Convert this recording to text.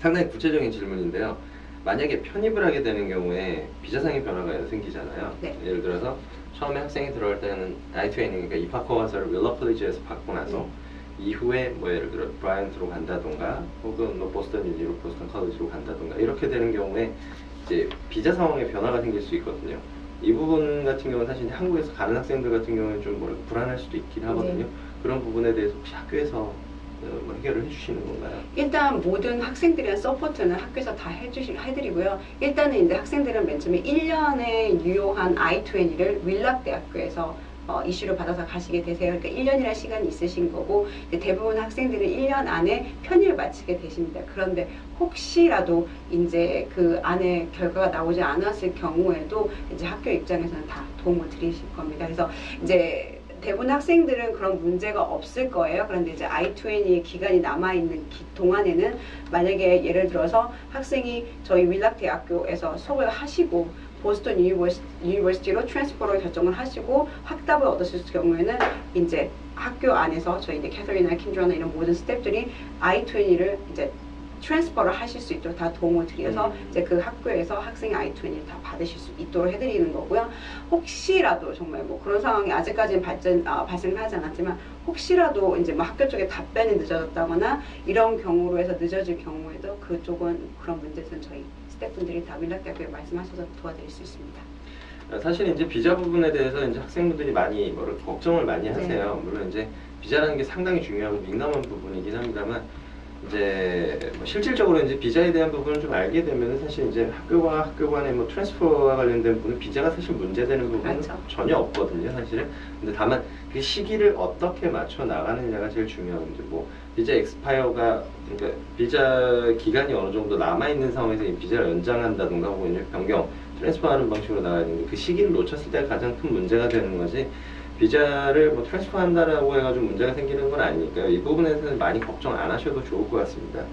상당히 구체적인 질문인데요. 만약에 편입을 하게 되는 경우에 비자상의 변화가 생기잖아요. 네. 예를 들어서 처음에 학생이 들어갈 때는 I-2N이니까 입학 허가서를 윌러플리지에서 받고 나서 이후에 뭐 예를 들어 브라이언트로 간다던가 혹은 뭐 보스턴 유니로 보스턴 컬리지로 간다던가 이렇게 되는 경우에 이제 비자 상황에 변화가 생길 수 있거든요. 이 부분 같은 경우는 사실 한국에서 가는 학생들 같은 경우는 좀 뭐랄까 불안할 수도 있긴 하거든요. 그런 부분에 대해서 혹시 학교에서 뭐 해결을 해주시는 건가요? 일단 모든 학생들이랑 서포트는 학교에서 다 해드리고요. 일단은 이제 학생들은 맨 처음에 1년의 유효한 I-20를 윌락 대학교에서 이슈를 받아서 가시게 되세요. 그러니까 1년이라는 시간이 있으신 거고, 이제 대부분 학생들은 1년 안에 편입을 마치게 되십니다. 그런데 혹시라도 이제 그 안에 결과가 나오지 않았을 경우에도 이제 학교 입장에서는 다 도움을 드리실 겁니다. 그래서 이제 대부분 학생들은 그런 문제가 없을 거예요. 그런데 이제 I-20의 기간이 남아있는 동안에는 만약에 예를 들어서 학생이 저희 윌락 대학교에서 수업을 하시고 보스턴 유니버시티로 트랜스퍼로 결정을 하시고 확답을 얻으실 경우에는 이제 학교 안에서 저희 이제 캐서린이나 킨드라나 이런 모든 스태프들이 I-20를 이제 트랜스퍼를 하실 수 있도록 다 도움을 드려서 이제 그 학교에서 학생의 I-20를 다 받으실 수 있도록 해드리는 거고요. 혹시라도 정말 뭐 그런 상황이 아직까지는 발생을 하지 않았지만 혹시라도 이제 뭐 학교 쪽에 답변이 늦어졌다거나 이런 경우로 해서 늦어질 경우에도 그쪽은 그런 문제는 저희 스태프분들이 다 윌락대학교에 말씀하셔서 도와드릴 수 있습니다. 사실 이제 비자 부분에 대해서 이제 학생분들이 많이 뭐를 걱정을 많이 하세요. 물론 이제 비자라는 게 상당히 중요하고 민감한 부분이긴 합니다만 이제 뭐 실질적으로 이제 비자에 대한 부분을 좀 알게 되면 사실 이제 학교와 학교 간의 뭐 트랜스퍼와 관련된 부분은 비자가 사실 문제되는 부분은 전혀 없거든요, 사실은. 근데 다만 그 시기를 어떻게 맞춰 나가느냐가 제일 중요한 문제. 뭐 비자 엑스파이어가 그러니까 비자 기간이 어느 정도 남아 있는 상황에서 이 비자를 연장한다든가 혹은 변경, 트랜스퍼하는 방식으로 나가야 되는데 그 시기를 놓쳤을 때가 가장 큰 문제가 되는 거지. 비자를 뭐 트랜스퍼한다라고 해가지고 문제가 생기는 건 아니니까요. 이 부분에서는 많이 걱정 안 하셔도 좋을 것 같습니다.